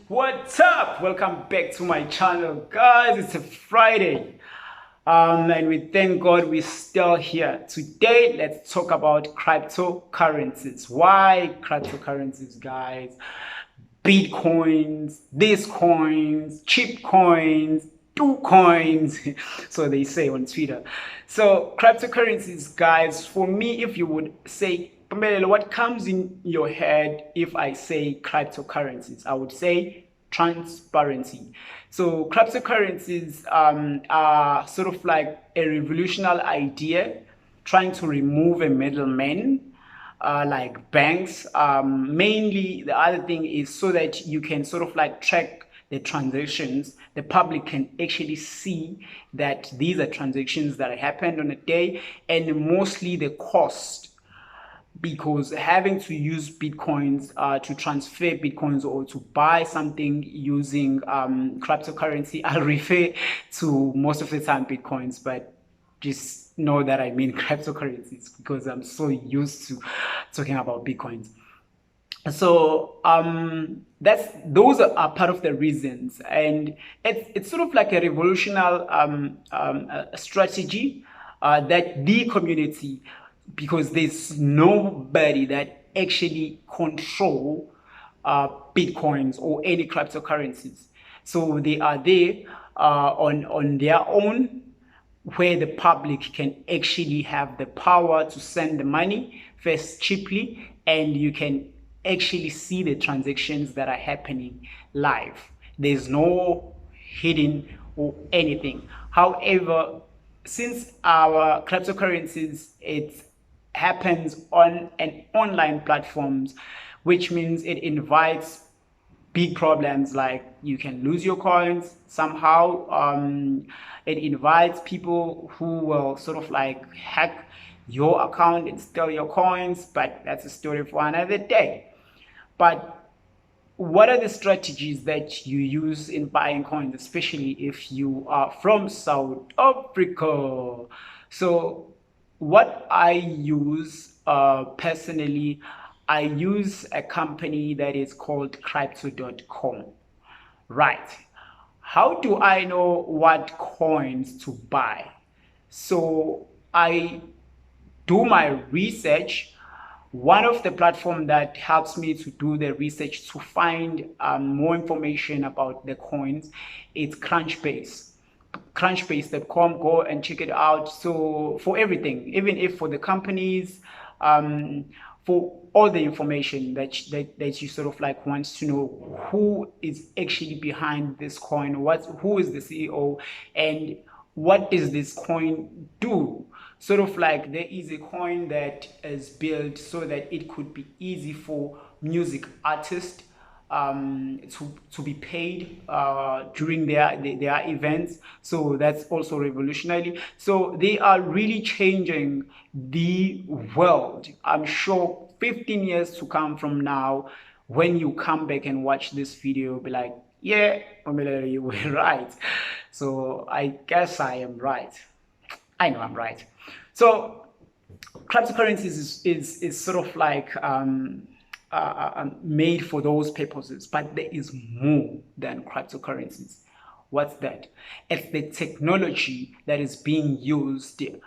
What's up? Welcome back to my channel, guys. It's a Friday, and we thank God we're still here. Today, let's talk about cryptocurrencies. Why cryptocurrencies, guys? Bitcoins, these coins, cheap coins, two coins, so they say on Twitter. So cryptocurrencies, guys, for me, if you would say, Pamela, what comes in your head if I say cryptocurrencies? I would say transparency. So cryptocurrencies are sort of like a revolutionary idea trying to remove a middleman like banks. Mainly, the other thing is so that you can sort of like track the transactions. The public can actually see that these are transactions that happened on a day, and mostly the cost, because having to use bitcoins to transfer bitcoins or to buy something using cryptocurrency, I'll refer to most of the time bitcoins, but just know that I mean cryptocurrencies because I'm so used to talking about bitcoins. So that's those are part of the reasons, and it's sort of like a revolutionary strategy that the community, because there's nobody that actually control bitcoins or any cryptocurrencies, so they are there on their own, where the public can actually have the power to send the money first cheaply, and you can actually see the transactions that are happening live. There's no hidden or anything. However, since our cryptocurrencies, it happens on an online platforms, which means it invites big problems like you can lose your coins somehow. It invites people who will sort of like hack your account and steal your coins, but that's a story for another day. But what are the strategies that you use in buying coins, especially if you are from South Africa? So, what I use personally, I use a company that is called crypto.com. Right. How do I know what coins to buy? So, I do my research. One of the platform that helps me to do the research to find more information about the coins is crunchbase.com. Go and check it out. So for everything, even if for the companies, for all the information that you sort of like want to know who is actually behind this coin, who is the CEO, and what does this coin do. Sort of like there is a coin that is built so that it could be easy for music artists to be paid during their events. So that's also revolutionary. So they are really changing the world. I'm sure 15 years to come from now, when you come back and watch this video, be like, yeah, Pamela, you were right. So I guess I am right. I know I'm right. So cryptocurrencies is sort of like made for those purposes, but there is more than cryptocurrencies. What's that? It's the technology that is being used to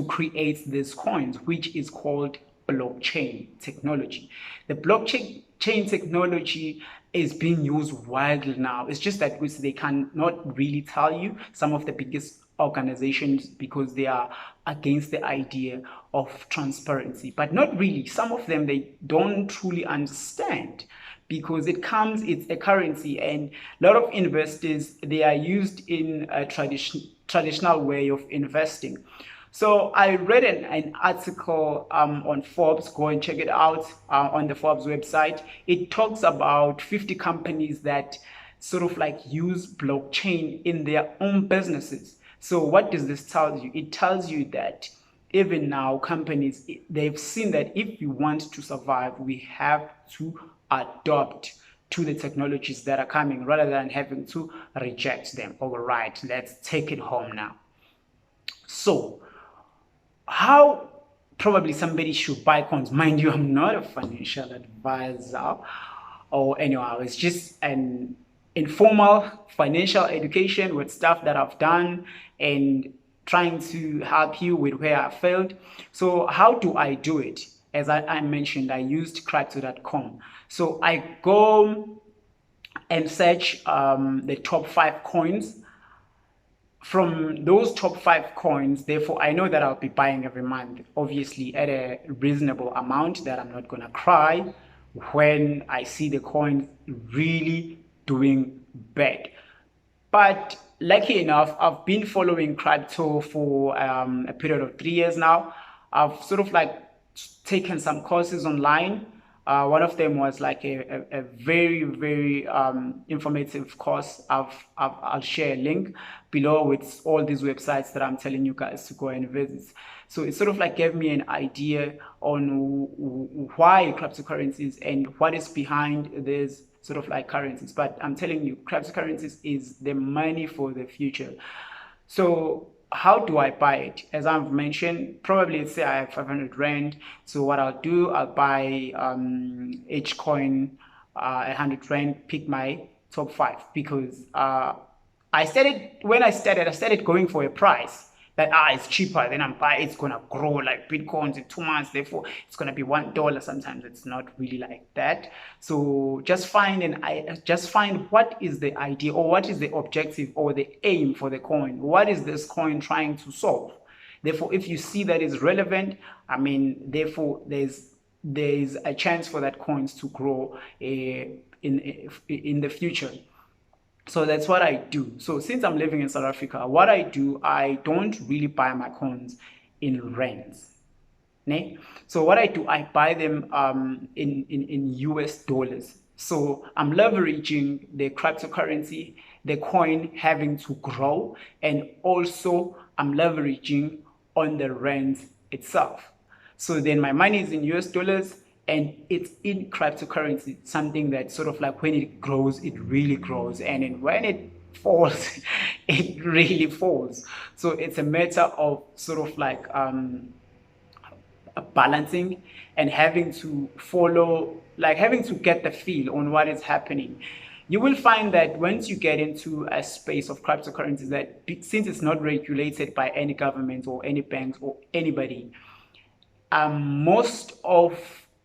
create these coins, which is called blockchain technology. The blockchain technology is being used widely now. It's just that they cannot really tell you some of the biggest organizations because they are against the idea of transparency, but not really. Some of them, they don't truly understand because it's a currency, and a lot of investors, they are used in a traditional way of investing. So I read an article on Forbes. Go and check it out on the Forbes website. It talks about 50 companies that sort of like use blockchain in their own businesses. So what does this tell you? It tells you that even now companies, they've seen that if you want to survive, we have to adopt to the technologies that are coming rather than having to reject them. All right, let's take it home now. So how probably somebody should buy coins. Mind you, I'm not a financial advisor. or anyhow. It's just an informal financial education with stuff that I've done and trying to help you with where I failed. So how do I do it? As I mentioned, I used crypto.com. So I go and search the top 5 coins. From those top 5 coins, therefore, I know that I'll be buying every month, obviously at a reasonable amount that I'm not gonna cry when I see the coin really doing bad. But lucky enough, I've been following crypto for a period of 3 years now. I've sort of like taken some courses online. One of them was like a very, very informative course. I'll share a link below with all these websites that I'm telling you guys to go and visit. So it sort of like gave me an idea on why cryptocurrencies and what is behind this sort of like currencies. But I'm telling you, cryptocurrencies is the money for the future. So how do I buy it? As I've mentioned, probably let's say I have 500 Rand. So what I'll do, I'll buy each coin 100 Rand, pick my top 5 because I started going for a price that it's cheaper, then I'm buying, it's gonna grow like Bitcoins in 2 months, therefore it's gonna be $1. Sometimes it's not really like that. So just find what is the idea or what is the objective or the aim for the coin. What is this coin trying to solve? Therefore, if you see that is relevant, I mean, therefore there's a chance for that coins to grow in the future. So that's what I do. So since I'm living in South Africa, what I do, I don't really buy my coins in rands. Ne? So what I do, I buy them in US dollars. So I'm leveraging the cryptocurrency, the coin having to grow, and also I'm leveraging on the rand itself. So then my money is in US dollars and it's in cryptocurrency, something that sort of like when it grows, it really grows. And then when it falls, it really falls. So it's a matter of sort of like balancing and having to follow, like having to get the feel on what is happening. You will find that once you get into a space of cryptocurrencies, that since it's not regulated by any government or any banks or anybody, most of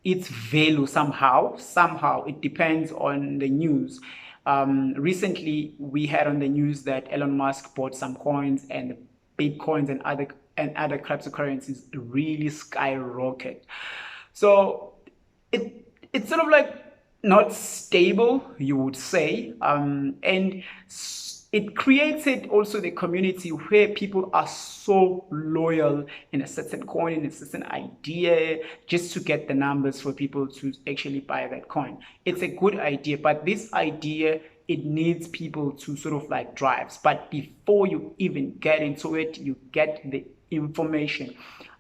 its value somehow it depends on the news. Recently we had on the news that Elon Musk bought some coins and Bitcoins and other cryptocurrencies really skyrocket. So it's sort of like not stable, you would say, and it created also the community where people are so loyal in a certain coin, in a certain idea, just to get the numbers for people to actually buy that coin. It's a good idea, but this idea, it needs people to sort of like drive. But before you even get into it, you get the information.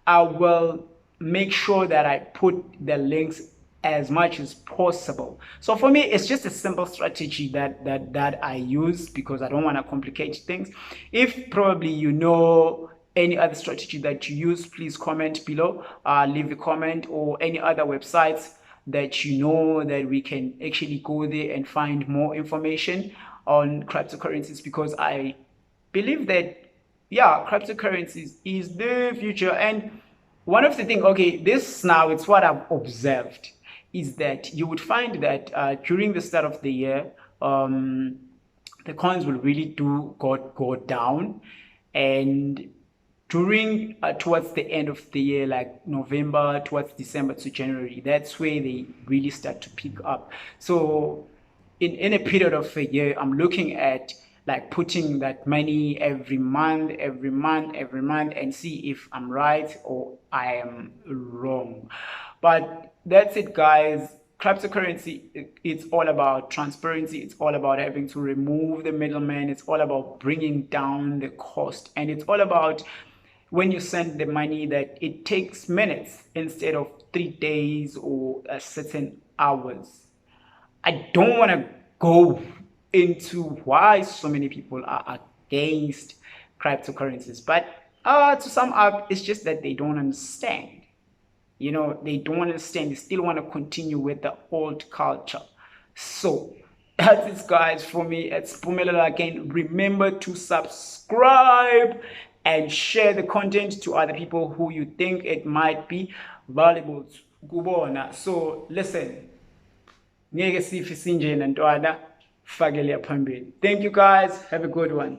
I will make sure that I put the links as much as possible. So for me, it's just a simple strategy that I use because I don't want to complicate things. If probably you know any other strategy that you use, please comment below, leave a comment, or any other websites that you know that we can actually go there and find more information on cryptocurrencies, because I believe that, yeah, cryptocurrencies is the future. And one of the things, okay, this now it's what I've observed, is that you would find that during the start of the year, the coins will really do go down, and during towards the end of the year, like November towards December to January, that's where they really start to pick up. So in a period of a year, I'm looking at like putting that money every month, and see if I'm right or I am wrong. But that's it, guys. Cryptocurrency, it's all about transparency. It's all about having to remove the middleman. It's all about bringing down the cost. And it's all about when you send the money that it takes minutes instead of 3 days or a certain hours. I don't want to go into why so many people are against cryptocurrencies, but to sum up, it's just that they don't understand. You know, they don't understand. They still want to continue with the old culture. So that's it, guys. For me, it's Pumelela again. Remember to subscribe and share the content to other people who you think it might be valuable. Kubona. So listen, ngeke sife sinjena ntwana fakele phambili. Thank you guys. Have a good one.